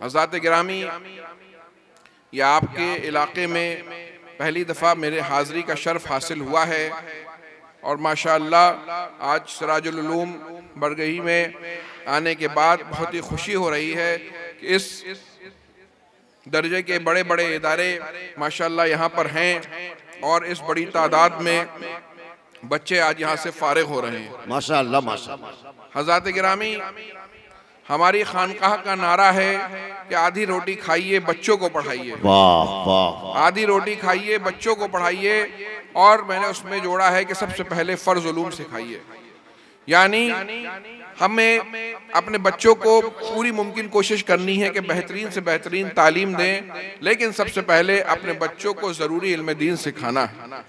حضرات گرامی، یہ آپ کے علاقے میں پہلی دفعہ میرے حاضری کا شرف حاصل ہوا ہے، اور ماشاءاللہ آج سراج العلوم برگہی میں آنے کے بعد بہت ہی خوشی ہو رہی ہے کہ اس درجے کے بڑے بڑے ادارے ماشاءاللہ یہاں پر ہیں، اور اس بڑی تعداد میں بچے آج یہاں سے فارغ ہو رہے ہیں۔ ماشاءاللہ ماشاءاللہ۔ حضرات گرامی، ہماری خانقاہ کا نعرہ ہے کہ آدھی روٹی کھائیے بچوں کو پڑھائیے، واہ واہ۔ آدھی روٹی کھائیے بچوں کو پڑھائیے، اور میں نے اس میں جوڑا ہے کہ سب سے پہلے فرض علوم سکھائیے۔ یعنی ہمیں اپنے بچوں کو پوری ممکن کوشش کرنی ہے کہ بہترین سے بہترین تعلیم دیں، لیکن سب سے پہلے اپنے بچوں کو ضروری علم دین سکھانا ہے۔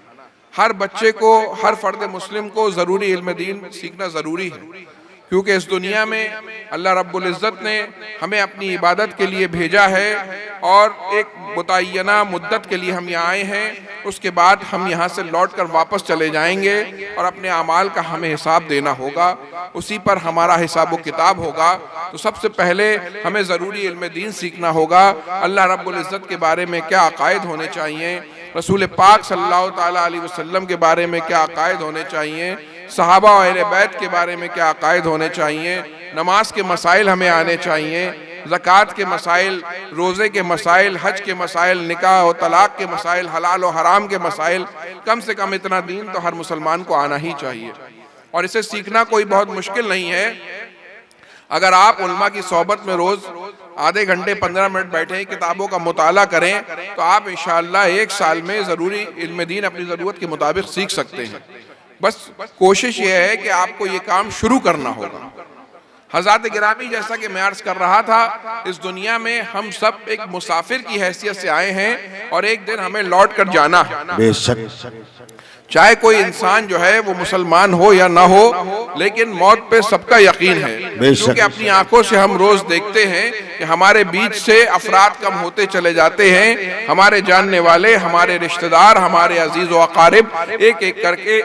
ہر بچے کو، ہر فرد مسلم کو ضروری علم دین سیکھنا ضروری ہے، کیونکہ اس دنیا میں اللہ رب العزت نے ہمیں اپنی عبادت کے لیے بھیجا ہے، اور ایک متعینہ مدت کے لیے ہم یہاں آئے ہیں، اس کے بعد ہم یہاں سے لوٹ کر واپس چلے جائیں گے، اور اپنے اعمال کا ہمیں حساب دینا ہوگا، اسی پر ہمارا حساب و کتاب ہوگا۔ تو سب سے پہلے ہمیں ضروری علم دین سیکھنا ہوگا، اللہ رب العزت کے بارے میں کیا عقائد ہونے چاہیے، رسول پاک صلی اللہ تعالیٰ علیہ وسلم کے بارے میں کیا عقائد ہونے چاہیے، صحابہ و اہل بیت کے بارے میں کیا عقائد ہونے چاہیے، نماز کے مسائل ہمیں آنے چاہیے، زکوٰۃ کے مسائل، روزے کے مسائل، حج کے مسائل، نکاح و طلاق کے مسائل، حلال و حرام کے مسائل، کم سے کم اتنا دین تو ہر مسلمان کو آنا ہی چاہیے، اور اسے سیکھنا کوئی بہت مشکل نہیں ہے۔ اگر آپ علماء کی صحبت میں روز آدھے گھنٹے 15 منٹ بیٹھیں، کتابوں کا مطالعہ کریں، تو آپ انشاءاللہ ایک سال میں ضروری علم دین اپنی ضرورت کے مطابق سیکھ سکتے ہیں۔ بس کوشش یہ ہے کہ آپ کو یہ کام شروع کرنا ہوگا۔ حضرات گرامی، جیسا کہ میں عرض کر رہا تھا، اس دنیا میں ہم سب ایک مسافر کی حیثیت سے آئے ہیں، اور ایک دن ہمیں لوٹ کر جانا ہے۔ بے شک۔ چاہے کوئی انسان جو ہے وہ مسلمان ہو یا نہ ہو، لیکن موت پہ سب کا یقین ہے، کیونکہ اپنی آنکھوں سے ہم روز دیکھتے ہیں کہ ہمارے بیچ سے افراد کم ہوتے چلے جاتے ہیں، ہمارے جاننے والے، ہمارے رشتہ دار، ہمارے عزیز و اقارب ایک ایک کر کے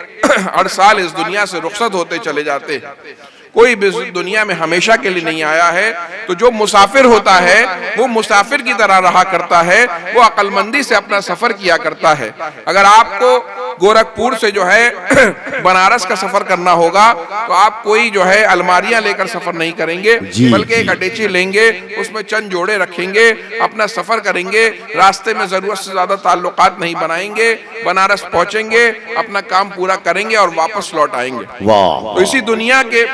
ہر سال اس دنیا سے رخصت ہوتے چلے جاتے ہیں۔ کوئی بھی دنیا میں ہمیشہ کے لیے نہیں آیا ہے، تو جو مسافر ہوتا ہے وہ مسافر کی طرح رہا کرتا ہے، وہ عقل مندی سے اپنا سفر کیا کرتا ہے۔ اگر آپ کو گورکھپور سے جو ہے بنارس کا سفر کرنا ہوگا، تو آپ کوئی جو ہے الماریاں لے کر سفر نہیں کریں گے، بلکہ ایک اٹیچی لیں گے، اس میں چند جوڑے رکھیں گے، اپنا سفر کریں گے، راستے میں ضرورت سے زیادہ تعلقات نہیں بنائیں گے، بنارس پہنچیں گے، اپنا کام پورا کریں گے اور واپس لوٹ آئیں گے۔ تو اسی دنیا کے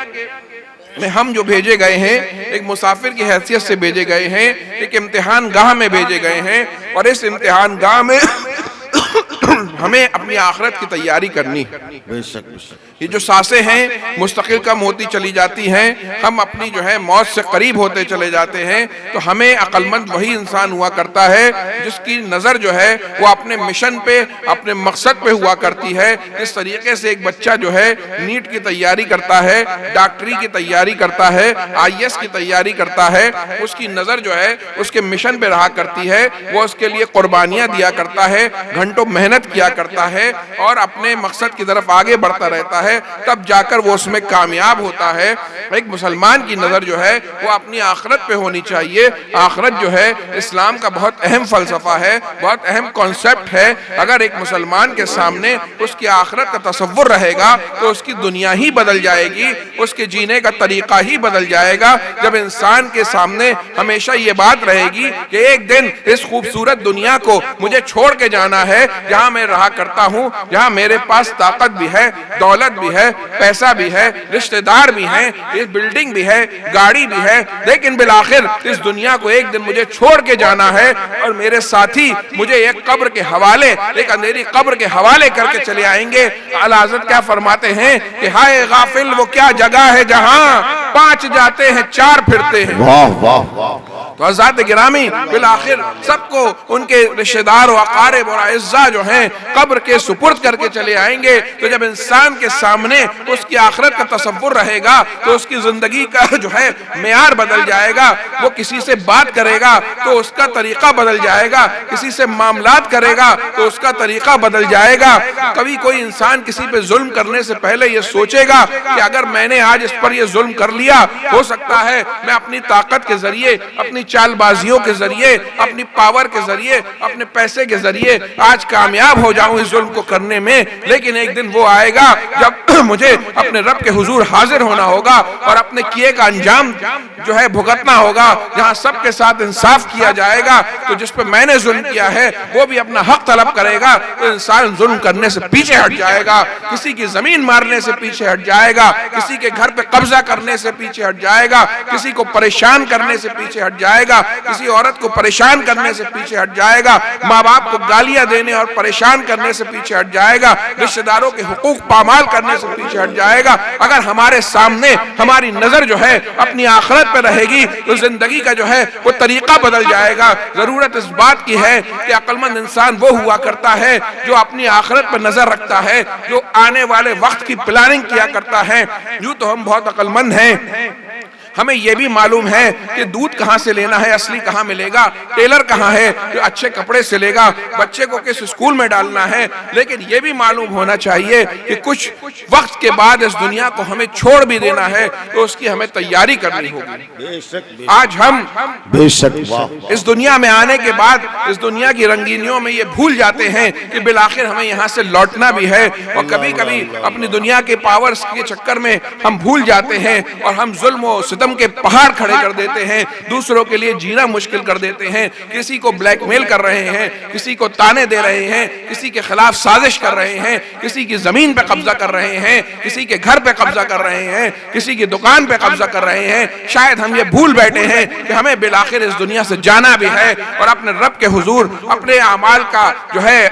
میں ہم جو بھیجے گئے ہیں، ایک مسافر کی حیثیت سے بھیجے گئے ہیں، ایک امتحان گاہ میں بھیجے گئے ہیں، اور اس امتحان گاہ میں ہمیں اپنی آخرت کی تیاری کرنی ہے۔ بے شک بے شک۔ یہ جو سانسیں ہیں مستقل کم ہوتی چلی جاتی ہیں، ہم اپنی جو ہے موت سے قریب ہوتے چلے جاتے ہیں، تو ہمیں عقل مند وہی انسان ہوا کرتا ہے جس کی نظر جو ہے وہ اپنے مشن پہ، اپنے مقصد پہ ہوا کرتی ہے۔ اس طریقے سے ایک بچہ جو ہے نیٹ کی تیاری کرتا ہے، ڈاکٹری کی تیاری کرتا ہے، IAS کی تیاری کرتا ہے، اس کی نظر جو ہے اس کے مشن پہ رہا کرتی ہے، وہ اس کے لیے قربانیاں دیا کرتا ہے، گھنٹوں محنت کیا کرتا ہے، اور اپنے مقصد کی طرف آگے بڑھتا رہتا ہے، تب جا کر وہ اس میں کامیاب ہوتا ہے۔ ایک مسلمان کی نظر جو ہے وہ اپنی آخرت پہ ہونی چاہیے۔ آخرت جو ہے اسلام کا بہت اہم فلسفہ ہے، بہت اہم کانسیپٹ ہے۔ اگر ایک مسلمان کے سامنے اس کی آخرت کا تصور رہے گا تو اس کی دنیا ہی بدل جائے گی، اس کے جینے کا طریقہ ہی بدل جائے گا۔ جب انسان کے سامنے ہمیشہ یہ بات رہے گی کہ ایک دن اس خوبصورت دنیا کو مجھے چھوڑ کے جانا ہے، جہاں میں رہا کرتا ہوں، جہاں میرے پاس طاقت بھی ہے، دولت بھی ہے، پیسہ بھی ہے، رشتہ دار بھی ہیں، اس بلڈنگ بھی ہے، گاڑی بھی ہے، لیکن بالآخر اس دنیا کو ایک دن مجھے چھوڑ کے جانا ہے، اور میرے ساتھی مجھے ایک قبر کے حوالے، ایک اندھیری قبر کے حوالے کر کے چلے آئیں گے۔ اعلیٰ حضرت کیا فرماتے ہیں کہ ہائے غافل وہ کیا جگہ ہے جہاں 5 جاتے ہیں 4 پھرتے ہیں۔ واہ واہ واہ۔ تو حضرات گرامی، بالآخر سب کو ان کے رشتہ دار و اقارب اور اعزاء جو ہیں قبر کے سپرد کر کے چلے آئیں گے۔ تو جب انسان کے سامنے اس کی آخرت کا تصور رہے گا تو اس کی زندگی کا جو ہے معیار بدل جائے گا۔ وہ کسی سے بات کرے گا تو اس کا طریقہ بدل جائے گا، کسی سے معاملات کرے گا تو اس کا طریقہ بدل جائے گا۔ کبھی کوئی انسان کسی پہ ظلم کرنے سے پہلے یہ سوچے گا کہ اگر میں نے آج اس پر یہ ظلم کر لیا، ہو سکتا ہے میں اپنی طاقت کے ذریعے، اپنی چال بازیوں کے ذریعے، اپنی پاور کے ذریعے، اپنے پیسے کے ذریعے آج کامیاب ہو جاؤں اس ظلم کو کرنے میں، لیکن ایک دن وہ آئے گا جب مجھے اپنے رب کے حضور حاضر ہونا ہوگا اور اپنے کیے کا انجام جو ہے بھگتنا ہوگا، جہاں سب کے ساتھ انصاف کیا جائے گا۔ تو جس پہ میں نے ظلم کیا ہے وہ بھی اپنا حق طلب کرے گا، تو انسان ظلم کرنے سے پیچھے ہٹ جائے گا، کسی کی زمین مارنے سے پیچھے ہٹ جائے گا، کسی کے گھر پہ قبضہ کرنے سے پیچھے ہٹ جائے گا، کسی کو پریشان کرنے سے پیچھے ہٹ جائے گا، کسی عورت کو پریشان کرنے سے پیچھے ہٹ جائے گا، ماں باپ کو گالیاں دینے اور پریشان کرنے سے پیچھے ہٹ جائے گا، رشتہ داروں کے حقوق پامال کرنے سے پیچھے ہٹ جائے گا۔ اگر ہمارے سامنے ہماری نظر جو ہے اپنی آخرت پہ رہے گی تو زندگی کا جو ہے وہ طریقہ بدل جائے گا۔ ضرورت اس بات کی ہے کہ عقل مند انسان وہ ہوا کرتا ہے جو اپنی آخرت پہ نظر رکھتا ہے، جو آنے والے وقت کی پلاننگ کیا کرتا ہے۔ یوں تو ہم بہت عقل مند ہیں، ہمیں یہ بھی معلوم ہے کہ دودھ کہاں سے لینا ہے، اصلی کہاں ملے گا، ٹیلر کہاں ہے جو اچھے کپڑے سلے گا، بچے کو کس اسکول میں ڈالنا ہے، لیکن یہ بھی معلوم ہونا چاہیے کہ کچھ وقت کے بعد اس دنیا کو ہمیں چھوڑ بھی دینا ہے تو اس کی ہمیں تیاری کرنی ہوگی۔ آج ہم بے شک اس دنیا میں آنے کے بعد اس دنیا کی رنگینیوں میں یہ بھول جاتے ہیں کہ بالآخر ہمیں یہاں سے لوٹنا بھی ہے، اور کبھی کبھی اپنی دنیا کے پاورز کے چکر میں ہم بھول جاتے ہیں اور ہم ظلم و ستم کے پہاڑ کھڑے کر دیتے ہیں، دوسروں کے لیے جینا مشکل کر دیتے ہیں، کسی کو بلیک میل کر رہے ہیں، کسی کو تانے دے رہے ہیں، کسی کے خلاف سازش کر رہے ہیں، کسی کی زمین پہ قبضہ کر رہے ہیں، کسی کے گھر پہ قبضہ کر رہے ہیں، کسی کی دکان پہ قبضہ کر رہے ہیں۔ شاید ہم یہ بھول بیٹھے ہیں کہ ہمیں بالآخر اس دنیا سے جانا بھی ہے اور اپنے رب کے حضور اپنے اعمال کا جو ہے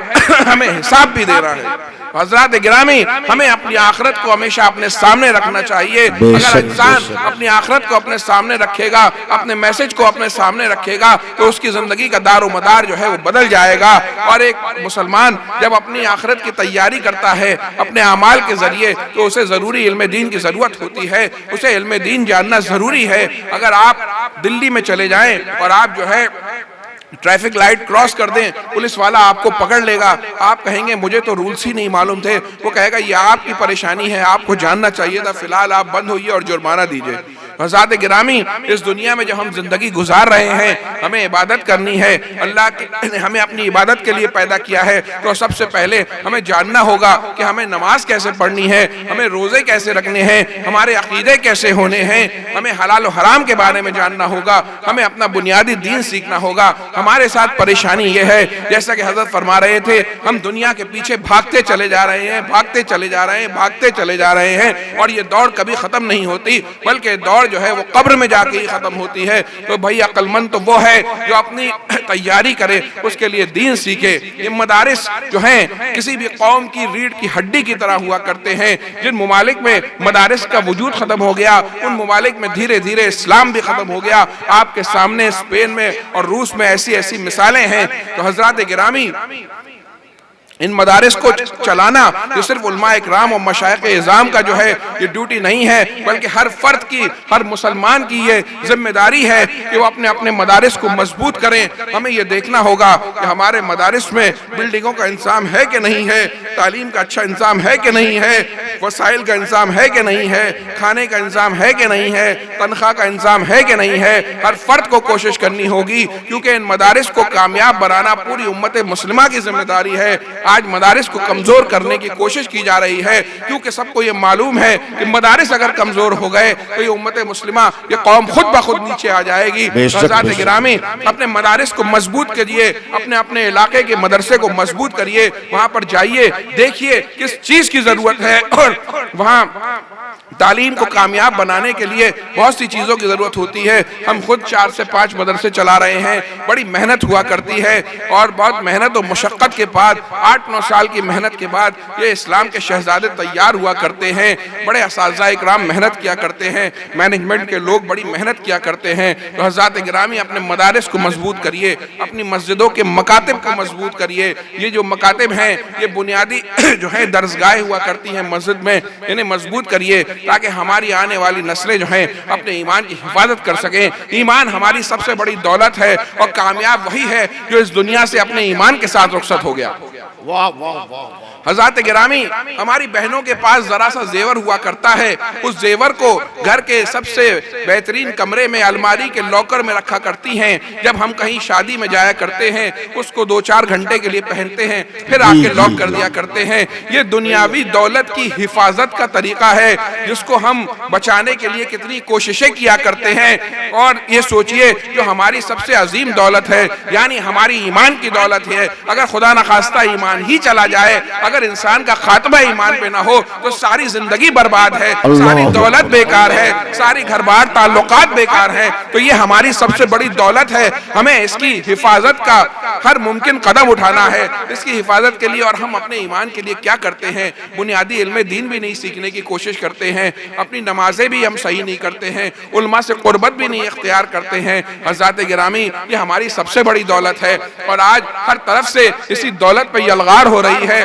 ہمیں حساب بھی دینا ہے۔ حضرات گرامی، ہمیں اپنی آخرت کو ہمیشہ اپنے سامنے رکھنا چاہیے۔ اگر انسان اپنی آخرت کو اپنے سامنے رکھے گا، اپنے میسج کو اپنے سامنے رکھے گا، تو اس کی زندگی کا دار و مدار جو ہے وہ بدل جائے گا۔ اور ایک مسلمان جب اپنی آخرت کی تیاری کرتا ہے اپنے اعمال کے ذریعے تو اسے ضروری علم دین کی ضرورت ہوتی ہے، اسے علم دین جاننا ضروری ہے۔ اگر آپ دلی میں چلے جائیں اور آپ جو ہے ٹریفک لائٹ کراس کر دیں، پولیس والا آپ کو پکڑ لے گا، آپ کہیں گے مجھے تو رولز ہی نہیں معلوم تھے، وہ کہے گا یہ آپ کی پریشانی ہے، آپ کو جاننا چاہیے تھا، فی الحال آپ بند ہوئیے اور جرمانہ دیجئے۔ حضرات گرامی، اس دنیا میں جب ہم زندگی گزار رہے ہیں، ہمیں عبادت کرنی ہے، اللہ نے ہمیں اپنی عبادت کے لیے پیدا کیا ہے، تو سب سے پہلے ہمیں جاننا ہوگا کہ ہمیں نماز کیسے پڑھنی ہے، ہمیں روزے کیسے رکھنے ہیں، ہمارے عقیدے کیسے ہونے ہیں، ہمیں حلال و حرام کے بارے میں جاننا ہوگا، ہمیں اپنا بنیادی دین سیکھنا ہوگا۔ ہمارے ساتھ پریشانی یہ ہے، جیسا کہ حضرت فرما رہے تھے، ہم دنیا کے پیچھے بھاگتے چلے جا رہے ہیں، بھاگتے چلے جا رہے ہیں، بھاگتے چلے جا رہے ہیں، اور یہ دوڑ کبھی ختم نہیں ہوتی، بلکہ دوڑ جو ہے وہ قبر میں جا کے ہی ختم ہوتی ہے۔ تو بھائی عقل مند تو وہ ہے جو اپنی تیاری کرے، اس کے لیے دین سیکھے۔ یہ مدارس جو ہیں کسی بھی قوم کی ریڑھ کی ہڈی کی طرح ہوا کرتے ہیں۔ جن ممالک میں مدارس کا وجود ختم ہو گیا، ان ممالک میں دھیرے دھیرے اسلام بھی ختم ہو گیا۔ آپ کے سامنے اسپین میں اور روس میں ایسی ایسی مثالیں ہیں۔ تو حضرات گرامی، ان مدارس کو چلانا یہ صرف علماء اکرام اور مشائخ اعظام کا جو ہے یہ ڈیوٹی نہیں ہے، بلکہ ہر فرد کی، ہر مسلمان کی یہ ذمہ داری ہے کہ وہ اپنے اپنے مدارس کو مضبوط کریں۔ ہمیں یہ دیکھنا ہوگا کہ ہمارے مدارس میں بلڈنگوں کا انتظام ہے کہ نہیں ہے، تعلیم کا اچھا انتظام ہے کہ نہیں ہے، وسائل کا انتظام ہے کہ نہیں ہے، کھانے کا انتظام ہے کہ نہیں ہے، تنخواہ کا انتظام ہے کہ نہیں ہے۔ ہر فرد کو کوشش کرنی ہوگی، کیونکہ ان مدارس کو کامیاب بنانا پوری امت مسلمہ کی ذمہ داری ہے۔ آج مدارس کو کمزور کرنے کی کوشش کی جا رہی ہے، کیونکہ سب کو یہ معلوم ہے کہ مدارس اگر کمزور ہو گئے تو یہ امت مسلمہ، یہ قوم خود بخود نیچے آ جائے گی۔ حضرات گرامی، اپنے مدارس کو مضبوط کریے، اپنے علاقے کے مدرسے کو مضبوط کریے، وہاں پر جائیے، دیکھیے کس چیز کی ضرورت ہے، اور وہاں تعلیم کو کامیاب بنانے کے لیے بہت سی چیزوں کی ضرورت ہوتی ہے۔ ہم خود 4 سے 5 مدرسے چلا رہے ہیں، بڑی محنت ہوا کرتی ہے، اور بہت محنت و مشقت کے بعد 8-9 سال کی محنت کے بعد یہ اسلام کے شہزادے تیار ہوا کرتے ہیں۔ بڑے اساتذہ اکرام محنت کیا کرتے ہیں، مینجمنٹ کے لوگ بڑی محنت کیا کرتے ہیں۔ تو حضرات گرامی، اپنے مدارس کو مضبوط کریے، اپنی مسجدوں کے مکاتب کو مضبوط کریے۔ یہ جو مکاتب ہیں یہ بنیادی جو ہے درسگاہیں ہوا کرتی ہیں مسجد میں، انہیں مضبوط کریے تاکہ ہماری آنے والی نسلیں جو ہیں اپنے ایمان کی حفاظت کر سکیں۔ ایمان ہماری سب سے بڑی دولت ہے، اور کامیاب وہی ہے جو اس دنیا سے اپنے ایمان کے ساتھ رخصت ہو گیا۔ واہ واہ واہ حضرات گرامی ہماری بہنوں کے پاس ذرا سا زیور ہوا کرتا ہے، اس زیور کو گھر کے سب سے بہترین کمرے میں الماری کے لاکر میں رکھا کرتی ہیں، جب ہم کہیں شادی میں جایا کرتے ہیں اس کو 2-4 گھنٹے کے لیے پہنتے ہیں پھر آ کے لاک کر دیا کرتے ہیں۔ یہ دنیاوی دولت کی حفاظت کا طریقہ ہے جس کو ہم بچانے کے لیے کتنی کوششیں کیا کرتے ہیں، اور یہ سوچئے جو ہماری سب سے عظیم دولت ہے یعنی ہماری ایمان کی دولت ہے، اگر خدا نخواستہ ایمان ہی چلا جائے، اگر انسان کا خاتمہ ایمان پہ نہ ہو تو ساری زندگی برباد ہے، ساری دولت بیکار ہے، ساری گھر بار تعلقات بیکار ہیں۔ تو یہ ہماری سب سے بڑی دولت ہے، ہمیں اس کی حفاظت کا ہر ممکن قدم اٹھانا ہے۔ اس کی حفاظت کے لیے اور ہم اپنے ایمان کے لیے کیا کرتے ہیں؟ بنیادی علم دین بھی نہیں سیکھنے کی کوشش کرتے ہیں، اپنی نمازیں بھی ہم صحیح نہیں کرتے ہیں، علماء سے قربت بھی نہیں اختیار کرتے ہیں۔ حضرات گرامی یہ ہماری سب سے بڑی دولت ہے، اور آج ہر طرف سے اسی دولت پہ یلغار ہو رہی ہے،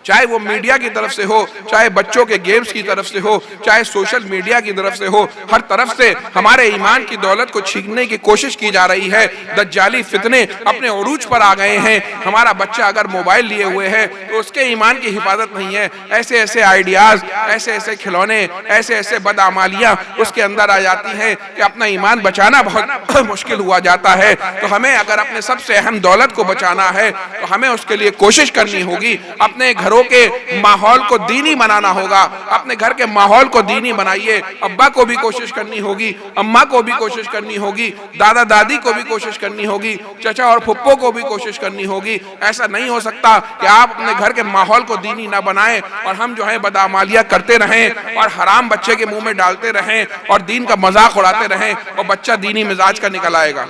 چاہے وہ میڈیا کی طرف سے ہو، چاہے بچوں کے گیمز کی طرف سے ہو، چاہے سوشل میڈیا کی طرف سے ہو، ہر طرف سے ہمارے ایمان کی دولت کو چھیننے کی کوشش کی جا رہی ہے۔ دجالی فتنے اپنے عروج پر آ گئے ہیں۔ ہمارا بچہ اگر موبائل لیے ہوئے ہے تو اس کے ایمان کی حفاظت نہیں ہے، ایسے ایسے آئیڈیاز، ایسے ایسے کھلونے، ایسے ایسے بدعمالیاں اس کے اندر آ جاتی ہیں کہ اپنا ایمان بچانا بہت مشکل ہوا جاتا ہے۔ تو ہمیں اگر اپنے سب سے اہم دولت کو بچانا ہے تو ہمیں اس کے لیے کوشش کرنی ہوگی، اپنے گھروں کے ماحول کو دینی بنانا ہوگا، اپنے گھر کے ماحول کو دینی بنائیے۔ ابا کو بھی کوشش کرنی ہوگی، اماں کو بھی کوشش کرنی ہوگی، دادا دادی کو بھی کوشش کرنی ہوگی، چچا اور پھپھو کو بھی کوشش کرنی ہوگی۔ ایسا نہیں ہو سکتا کہ آپ اپنے گھر کے ماحول کو دینی نہ بنائیں اور ہم جو ہے بدعمالیاں کرتے رہیں اور حرام بچے کے منہ میں ڈالتے رہیں اور دین کا مذاق اڑاتے رہیں اور بچہ دینی مزاج کا نکل آئے گا۔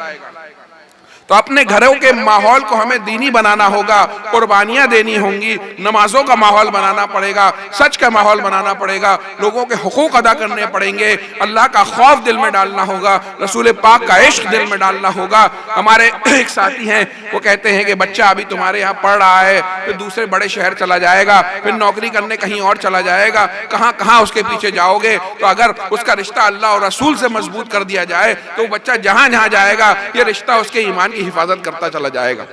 تو اپنے گھروں کے ماحول کو ہمیں دینی بنانا ہوگا، قربانیاں دینی ہوں گی، نمازوں کا ماحول بنانا پڑے گا، سچ کا ماحول بنانا پڑے گا، لوگوں کے حقوق ادا کرنے پڑیں گے، اللہ کا خوف دل میں ڈالنا ہوگا، رسول پاک کا عشق دل میں ڈالنا ہوگا۔ ہمارے ایک ساتھی ہیں وہ کہتے ہیں کہ بچہ ابھی تمہارے یہاں پڑھ رہا ہے، پھر دوسرے بڑے شہر چلا جائے گا، پھر نوکری کرنے کہیں اور چلا جائے گا، کہاں کہاں اس کے پیچھے جاؤ گے؟ تو اگر اس کا رشتہ اللہ اور رسول سے مضبوط کر دیا جائے تو وہ بچہ جہاں جہاں جائے گا یہ رشتہ اس کے ایمان کی حفاظت کرتا چلا جائے گا۔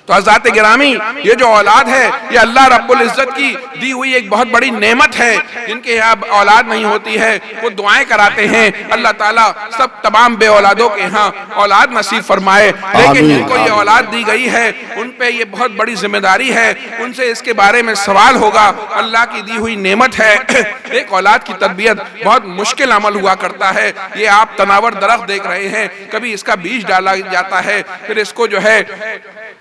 تو حضرات گرامی یہ جو اولاد ہے یہ اللہ رب العزت کی دی ہوئی ایک بہت بڑی نعمت ہے۔ جن کے یہاں اولاد نہیں ہوتی ہے وہ دعائیں کراتے ہیں اللہ تعالیٰ سب تمام بے اولادوں کے ہاں اولاد نصیب فرمائے، لیکن جن کو یہ اولاد دی گئی ہے ان پہ یہ بہت بڑی ذمہ داری ہے، ان سے اس کے بارے میں سوال ہوگا۔ اللہ کی دی ہوئی نعمت ہے، ایک اولاد کی تربیت بہت مشکل عمل ہوا کرتا ہے۔ یہ آپ تناور درخت دیکھ رہے ہیں، کبھی اس کا بیج ڈالا جاتا ہے، پھر اس کو جو ہے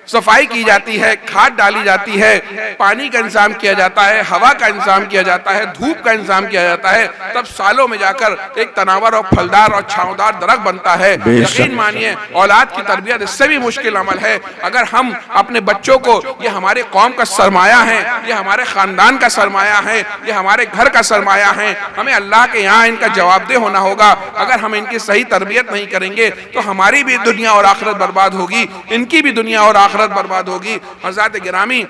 صفائی کی جاتی ہے، کھاد ڈالی جاتی ہے، پانی کا انتظام کیا جاتا ہے، ہوا کا انتظام کیا جاتا ہے، دھوپ کا انتظام کیا جاتا ہے، تب سالوں میں جا کر ایک تناور اور پھلدار اور چھاؤدار درخت بنتا ہے۔ یقین مانیے اولاد کی تربیت اس سے بھی مشکل عمل ہے۔ اگر ہم اپنے بچوں کو، یہ ہمارے قوم کا سرمایہ ہے، یہ ہمارے خاندان کا سرمایہ ہے، یہ ہمارے گھر کا سرمایہ ہے، ہمیں اللہ کے یہاں ان کا جواب دہ ہونا ہوگا۔ اگر ہم ان کی صحیح تربیت نہیں کریں گے تو ہماری بھی دنیا اور آخرت برباد ہوگی، ان کی بھی دنیا اور آخرت برباد ہوگی۔ حضرات گرامی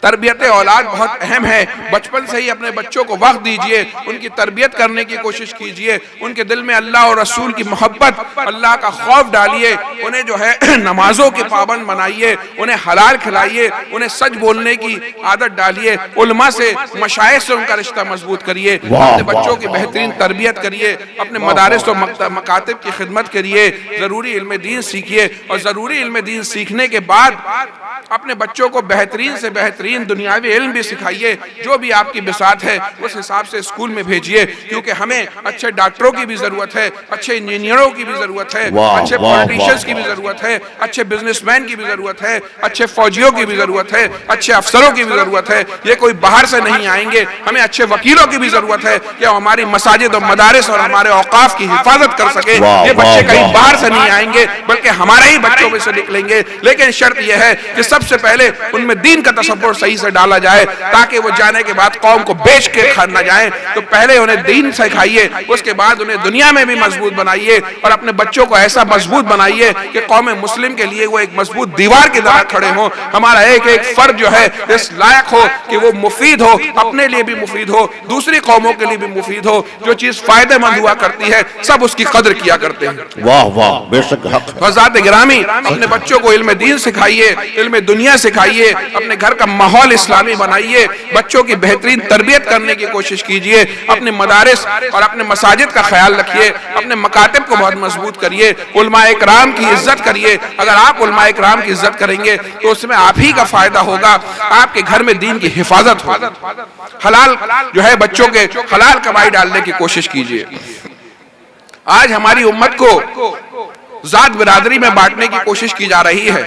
تربیت اولاد بہت اہم ہے، بچپن سے ہی اپنے بچوں کو وقت دیجئے، ان کی تربیت کرنے کی کوشش کیجئے، ان کے دل میں اللہ اور رسول کی محبت، اللہ کا خوف ڈالیے، انہیں جو ہے نمازوں کے پابند بنائیے، انہیں حلال کھلائیے، انہیں سچ بولنے کی عادت ڈالیے، علماء سے مشائخ سے ان کا رشتہ مضبوط کریے، اپنے بچوں کی بہترین تربیت کریے، اپنے مدارس و مکاتب کی خدمت کریے، ضروری علم دین سیکھیے، اور ضروری علم دین سیکھنے کے بعد اپنے بچوں کو بہترین سے بہترین دنیاوی علم بھی سکھائیے، جو بھی آپ کی بساط ہے اس حساب سے اسکول میں بھیجیے، کیونکہ ہمیں اچھے ڈاکٹروں کی بھی ضرورت ہے، اچھے انجینئروں کی بھی ضرورت ہے، اچھے پولیٹیشنز کی بھی ضرورت ہے، اچھے بزنس مین کی بھی ضرورت ہے، اچھے فوجیوں کی بھی ضرورت ہے، اچھے افسروں کی بھی ضرورت ہے۔ یہ کوئی باہر سے نہیں آئیں گے، ہمیں اچھے وکیلوں کی بھی ضرورت ہے کہ ہماری مساجد اور مدارس اور ہمارے اوقاف کی حفاظت کر سکے۔ یہ بچے کہیں باہر سے نہیں آئیں گے بلکہ ہمارے ہی بچوں میں سے نکلیں گے، لیکن شرط یہ ہے کہ سب سے پہلے ان میں دین کا تصور صحیح سے ڈالا جائے تاکہ وہ جانے کے بعد قوم کو بیچ کے کھانا جائیں. تو پہلے انہیں دین سکھائیے, اس کے بعد انہیں دنیا میں بھی مضبوط بنائیے اور اپنے بچوں کو ایسا مضبوط بنائیے کہ قوم مسلم کے لیے وہ ایک مضبوط دیوار کی طرح کھڑے ہوں. ہمارا ایک ایک فرد جو ہے اس لائق ہو کہ وہ مفید ہو, اپنے لیے بھی مفید ہو, دوسری قوموں کے لیے بھی مفید ہو. جو چیز فائدہ مند ہوا کرتی ہے سب اس کی قدر کیا کرتے ہیں. واہ واہ, بے شک حق. حضرات گرامی, اپنے بچوں کو علم دین سکھائیے, علم دنیا سکھائیے, اپنے گھر کا ماحول اسلامی بنائیے, بچوں کی بہترین تربیت کرنے کی کوشش کیجئے, اپنے مدارس اور اپنے مساجد کا خیال رکھیے, اپنے مکاتب کو بہت مضبوط کریے, علماء اکرام کی عزت کریے. اگر آپ علماء اکرام کی عزت کریں گے تو اس میں آپ ہی کا فائدہ ہوگا, آپ کے گھر میں دین کی حفاظت ہوگی. حلال جو ہے بچوں کے حلال کمائی ڈالنے کی کوشش کیجئے. آج ہماری امت کو ذات برادری میں بانٹنے کی کوشش کی جا رہی ہے.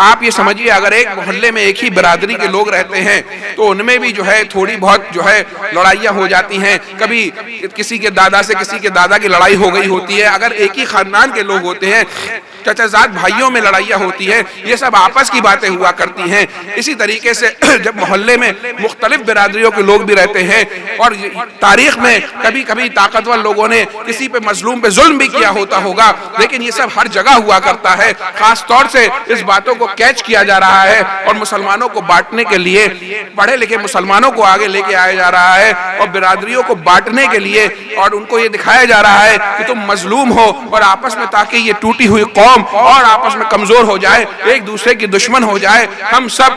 آپ یہ سمجھیے, اگر ایک محلے میں ایک ہی برادری کے لوگ رہتے ہیں تو ان میں بھی جو ہے تھوڑی بہت جو ہے لڑائیاں ہو جاتی ہیں. کبھی کسی کے دادا سے کسی کے دادا کی لڑائی ہو گئی ہوتی ہے. اگر ایک ہی خاندان کے لوگ ہوتے ہیں, چچا زاد بھائیوں میں لڑائیاں ہوتی ہیں, یہ سب آپس کی باتیں ہوا کرتی ہیں. اسی طریقے سے جب محلے میں مختلف برادریوں کے لوگ بھی رہتے ہیں اور تاریخ میں کبھی کبھی طاقتور لوگوں نے کسی پہ مظلوم پہ ظلم بھی کیا ہوتا ہوگا, لیکن یہ سب ہر جگہ ہوا کرتا ہے. خاص طور سے اس باتوں کو کیچ کیا جا رہا ہے اور مسلمانوں کو بانٹنے کے لیے پڑھے لکھے مسلمانوں کو آگے لے کے آیا جا رہا ہے اور برادریوں کو بانٹنے کے لیے, اور ان کو یہ دکھایا جا رہا ہے کہ تم مظلوم ہو اور آپس میں, تاکہ یہ ٹوٹی ہوئی قوم اور آپس میں کمزور ہو جائے, ایک دوسرے کی دشمن ہو جائے. ہم سب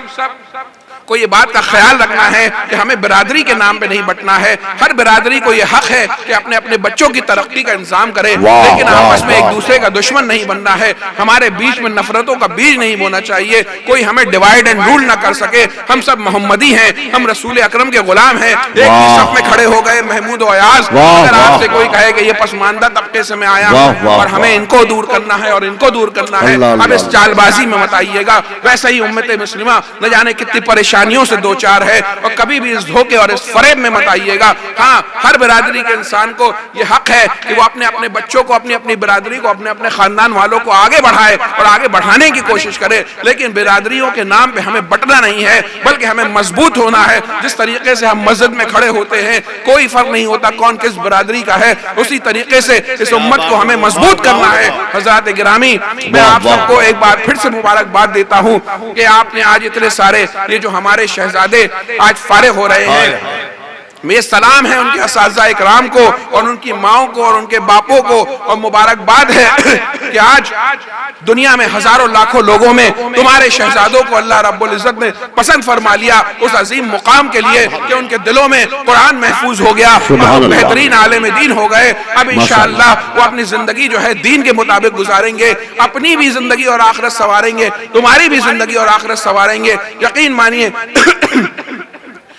کو یہ بات کا خیال رکھنا ہے کہ ہمیں برادری کے نام پہ نہیں بٹنا ہے. ہر برادری کو یہ حق ہے کہ اپنے اپنے بچوں کی ترقی کا انتظام کرے, لیکن آپس میں ایک دوسرے کا دشمن نہیں بننا ہے. ہمارے بیچ میں نفرتوں کا بیج نہیں بونا چاہیے. کوئی ہمیں ڈیوائیڈ اینڈ رول نہ کر سکے. ہم سب محمدی ہیں, ہم رسول اکرم کے غلام ہیں. ایک ہی صف میں کھڑے ہو گئے محمود و ایاز. اگر آپ سے کوئی کہے کہ یہ پسماندہ طبقے سے میں آیا اور ہمیں ان کو دور کرنا ہے اور ان کو دور کرنا ہے, اب اس چال بازی میں مت آئیے گا. ویسے ہی امت مسلمہ نہ جانے کتنی پریشانیوں سے دو چار ہے, اور کبھی بھی اس دھوکے اور اس فریب میں مت آئیے گا. ہاں, ہر برادری کے انسان کو یہ حق ہے کہ وہ اپنے اپنے بچوں کو, اپنی اپنی برادری کو, اپنے اپنے خاندان والوں کو آگے بڑھائے اور آگے بڑھانے کی کوشش کرے. لیکن برادریوں کے نام پہ ہمیں بٹنا نہیں ہے, بلکہ ہمیں مضبوط ہونا ہے. جس طریقے سے ہم مسجد میں کھڑے ہوتے ہیں, کوئی فرق نہیں ہوتا کون کس برادری کا ہے, اسی طریقے سے اس امت کو ہمیں مضبوط کرنا ہے. حضرات گرامی, میں آپ سب کو ایک بار پھر سے مبارکباد دیتا ہوں کہ آپ نے آج اتنے سارے یہ جو ہمارے شہزادے آج فارغ ہو رہے ہیں, میرے سلام ہے ان کے اساتذہ اکرام کو اور ان کی ماؤں کو اور ان کے باپوں کو, اور مبارکباد ہے کہ آج دنیا میں ہزاروں لاکھوں لوگوں میں تمہارے شہزادوں کو اللہ رب العزت نے پسند فرما لیا اس عظیم مقام کے لیے کہ ان کے دلوں میں قرآن محفوظ ہو گیا, بہترین عالم دین ہو گئے. اب انشاءاللہ وہ اپنی زندگی جو ہے دین کے مطابق گزاریں گے, اپنی بھی زندگی اور آخرت سنواریں گے, تمہاری بھی زندگی اور آخرت سنواریں گے. یقین مانیے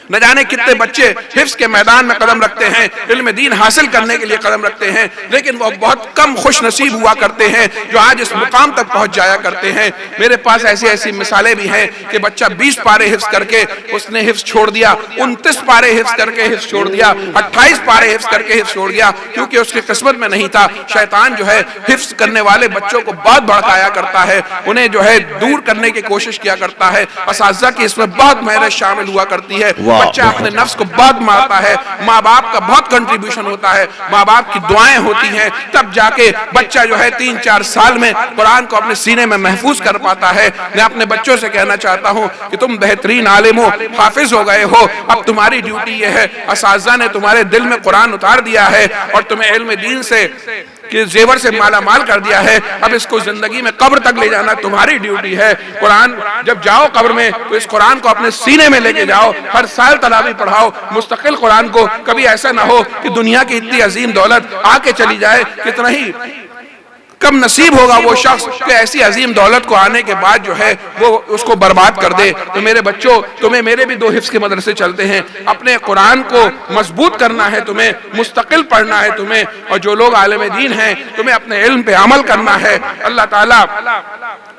نہ جانے کتنے بچے حفظ کے میدان میں قدم رکھتے ہیں, علم دین حاصل کرنے کے لیے قدم رکھتے ہیں, لیکن وہ بہت کم خوش نصیب ہوا کرتے ہیں جو آج اس مقام تک پہنچ جایا کرتے ہیں. میرے پاس ایسی مثالیں بھی ہیں کہ بچہ 20 پارے حفظ کر کے اس نے حفظ چھوڑ دیا, 29 پارے حفظ کر کے حفظ چھوڑ دیا, 28 پارے حفظ کر کے حفظ چھوڑ دیا, کیونکہ اس کی قسمت میں نہیں تھا. شیطان جو ہے حفظ کرنے والے بچوں کو بہت بھڑکایا کرتا ہے, انہیں جو ہے دور کرنے کی کوشش کیا کرتا ہے. اساتذہ کی اس میں بہت محنت شامل ہوا کرتی ہے. بچہ اپنے نفس کو بہت مارتا ہے, ماں باپ کا بہت کنٹریبیوشن ہوتا ہے, ماں باپ کی دعائیں ہوتی ہیں, تب جا کے بچہ جو ہے 3-4 سال میں قرآن کو اپنے سینے میں محفوظ کر پاتا ہے. میں اپنے بچوں سے کہنا چاہتا ہوں کہ تم بہترین عالم ہو, حافظ ہو گئے ہو, اب تمہاری ڈیوٹی یہ ہے, اساتذہ نے تمہارے دل میں قرآن اتار دیا ہے اور تمہیں علم دین سے کہ زیور سے مالا مال کر دیا ہے, اب اس کو زندگی میں قبر تک لے جانا تمہاری ڈیوٹی ہے. قرآن جب جاؤ قبر میں تو اس قرآن کو اپنے سینے میں لے کے جاؤ, ہر سال تلاوی پڑھاؤ مستقل قرآن کو. کبھی ایسا نہ ہو کہ دنیا کی اتنی عظیم دولت آ کے چلی جائے, کتنا ہی کم نصیب ہوگا وہ شخص کہ ایسی عظیم دولت کو آنے کے بعد جو ہے وہ اس کو برباد کر دے. تو میرے بچوں, تمہیں میرے بھی 2 حفظ کے مدرسے چلتے ہیں, اپنے قرآن کو مضبوط کرنا ہے, تمہیں مستقل پڑھنا ہے تمہیں, اور جو لوگ عالم دین ہیں تمہیں اپنے علم پہ عمل کرنا ہے. اللہ تعالیٰ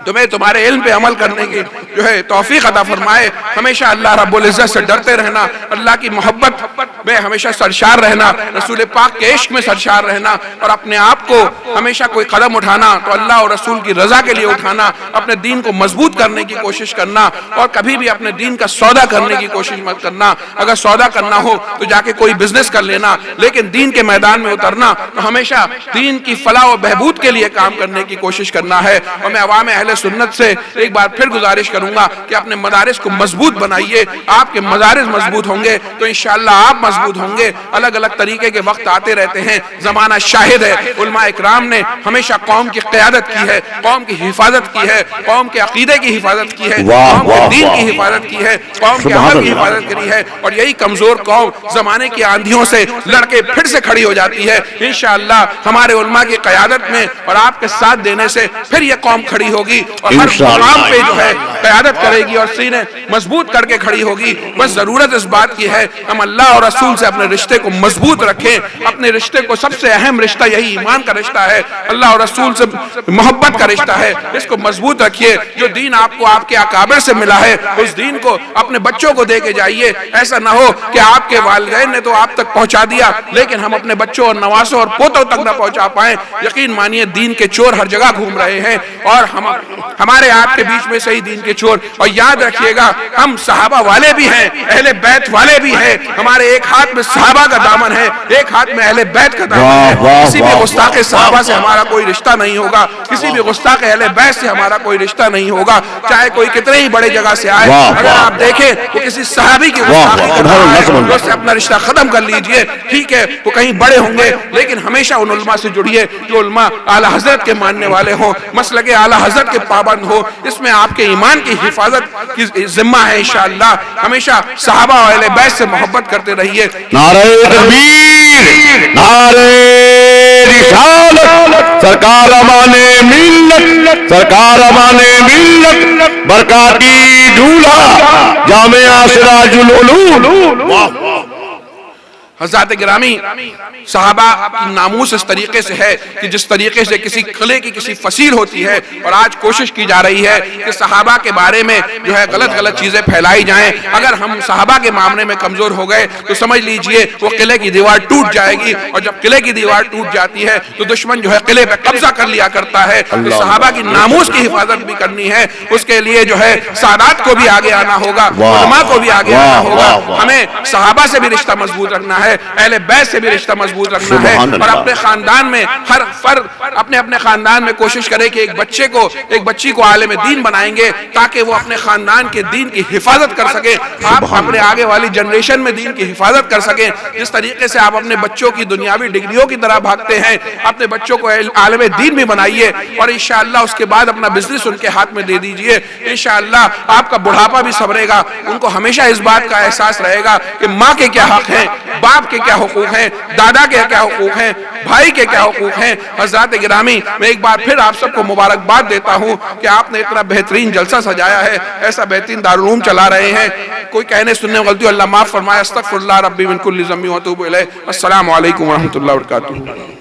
تمہیں تمہارے علم پہ عمل کرنے کی جو ہے توفیق عطا فرمائے، ہمیشہ اللہ رب العزت سے ڈرتے رہنا، اللہ کی محبت میں ہمیشہ سرشار رہنا، رسول پاک کے عشق میں سرشار رہنا، اور اپنے آپ کو ہمیشہ کوئی قدم اٹھانا تو اللہ اور رسول کی رضا کے لیے اٹھانا، اپنے دین کو مضبوط کرنے کی کوشش کرنا، اور کبھی بھی اپنے دین کا سودا کرنے کی کوشش مت کرنا۔ اگر سودا کرنا ہو تو جا کے کوئی بزنس کر لینا، لیکن دین کے میدان میں اترنا تو ہمیشہ دین کی فلاح و بہبود کے لیے کام کرنے کی کوشش کرنا ہے۔ اور میں عوام اہل سنت سے ایک بار پھر گزارش کروں گا کہ اپنے مدارس کو مضبوط بنائیے، آپ کے مدارس مضبوط ہوں گے تو انشاءاللہ آپ مضبوط ہوں گے۔ الگ الگ طریقے کے وقت آتے رہتے ہیں، زمانہ شاہد ہے، علماء اکرام نے ہمیشہ قوم کی قیادت کی ہے، قوم کی حفاظت کی ہے، قوم کے عقیدے کی حفاظت کی ہے، قوم کے دین کی حفاظت کی ہے، قوم کے عمل کی حفاظت کری ہے، اور یہی کمزور قوم زمانے کی آندھیوں سے لڑ کے پھر سے کھڑی ہو جاتی ہے۔ انشاءاللہ ہمارے علماء کی قیادت میں اور آپ کے ساتھ دینے سے پھر یہ قوم کھڑی ہوگی اور ہر مقام پہ جو ہے قیادت کرے گی اور سینے مضبوط کر کے کھڑی ہوگی۔ بس ضرورت اس بات کی ہے ہم اللہ اور رسول سے اپنے رشتے کو مضبوط رکھیں، اپنے رشتے کو سب سے اہم رشتہ یہی ایمان کا رشتہ ہے، اللہ اور رسول سے محبت کا رشتہ ہے، اس کو مضبوط رکھیے۔ جو دین آپ کو آپ کے اکابر سے ملا ہے اس دین کو اپنے بچوں کو دے کے جائیے۔ ایسا نہ ہو کہ آپ کے والدین نے تو آپ تک پہنچا دیا لیکن ہم اپنے بچوں اور نواسوں اور پوتوں تک نہ پہنچا پائیں۔ یقین مانیے دین کے چور ہر جگہ گھوم رہے ہیں اور ہمارے آپ کے بیچ میں صحیح دین کے چور۔ اور یاد رکھیے گا ہم صحابہ والے بھی ہیں، اہل بیت والے بھی ہیں، ہمارے ایک ہاتھ میں صحابہ کا دامن ہے، ایک ہاتھ میں اہل بیت کا دامن ہے۔ کسی بھی گستاخ صحابہ سے ہمارا کوئی رشتہ نہیں ہوگا، کسی بھی گستاخ اہل بیت سے ہمارا کوئی رشتہ نہیں ہوگا، چاہے کوئی کتنے ہی بڑے جگہ سے آئے۔ اگر آپ دیکھیں کہ کسی صحابی کی گستاخی کر رہا ہے تو اس سے اپنا رشتہ ختم کر لیجئے۔ ٹھیک ہے وہ کہیں بڑے ہوں گے لیکن ہمیشہ ان علماء سے جڑیے جو علماء اعلیٰ حضرت کے ماننے والے ہوں، مسلک اعلیٰ حضرت کے پابند ہو۔ اس میں آپ کے ایمان کی حفاظت کی ذمہ ہے انشاءاللہ۔ ہمیشہ صحابہ اور اہل بیت سے محبت کرتے رہیے۔ نعرہ تکبیر، نعرہ رسالت، سرکار امان ملت، سرکار امان ملت، برکاتی دولہا جامعہ سراج العلوم۔ حضرات گرامی، صحابہ کی ناموس اس طریقے سے ہے کہ جس طریقے سے کسی قلعے کی کسی فصیل ہوتی ہے، اور آج کوشش کی جا رہی ہے کہ صحابہ کے بارے میں جو ہے غلط چیزیں پھیلائی جائیں۔ اگر ہم صحابہ کے معاملے میں کمزور ہو گئے تو سمجھ لیجئے وہ قلعے کی دیوار ٹوٹ جائے گی، اور جب قلعے کی دیوار ٹوٹ جاتی ہے تو دشمن جو ہے قلعے پہ قبضہ کر لیا کرتا ہے۔ تو صحابہ کی ناموس کی حفاظت بھی کرنی ہے، اس کے لیے جو ہے سادات کو بھی آگے آنا ہوگا، علماء کو بھی آگے آنا ہوگا۔ ہمیں صحابہ سے بھی رشتہ مضبوط رکھنا ہے، اہل بیت سے بھی رشتہ مضبوط رکھنا ہے، اور اپنے خاندان میں ہر فرد اپنے خاندان میں کوشش کرے کہ ایک بچی کو عالم دین بنائیں گے تاکہ وہ اپنے خاندان کے دین کی حفاظت کر سکے، آپ اپنے آگے والی جنریشن میں دین کی حفاظت کر سکیں۔ جس طریقے سے آپ اپنے بچوں کی دنیاوی ڈگریوں کی طرح بھاگتے ہیں، اپنے بچوں کو عالم دین بھی بنائیے، اور انشاءاللہ اس کے بعد اپنا بزنس ان کے ہاتھ میں دے دیجئے۔ انشاءاللہ آپ کا بڑھاپا بھی سنورے گا، ان کو ہمیشہ اس بات کا احساس رہے گا کہ ماں کے کیا حق ہیں، باپ کے کیا حقوق ہیں، دادا کے کیا حقوق ہیں، بھائی کے کیا حقوق ہیں۔ حضرات گرامی، میں ایک بار پھر آپ سب کو مبارکباد دیتا ہوں کہ آپ نے اتنا بہترین جلسہ سجایا ہے، ایسا بہترین دارالعلوم چلا رہے ہیں۔ کوئی کہنے سننے غلطی اللہ معاف فرمائے۔ استغفر اللہ ربی من کل ذنب و اتوب الیہ۔ السلام علیکم ورحمۃ اللہ وبرکاتہ۔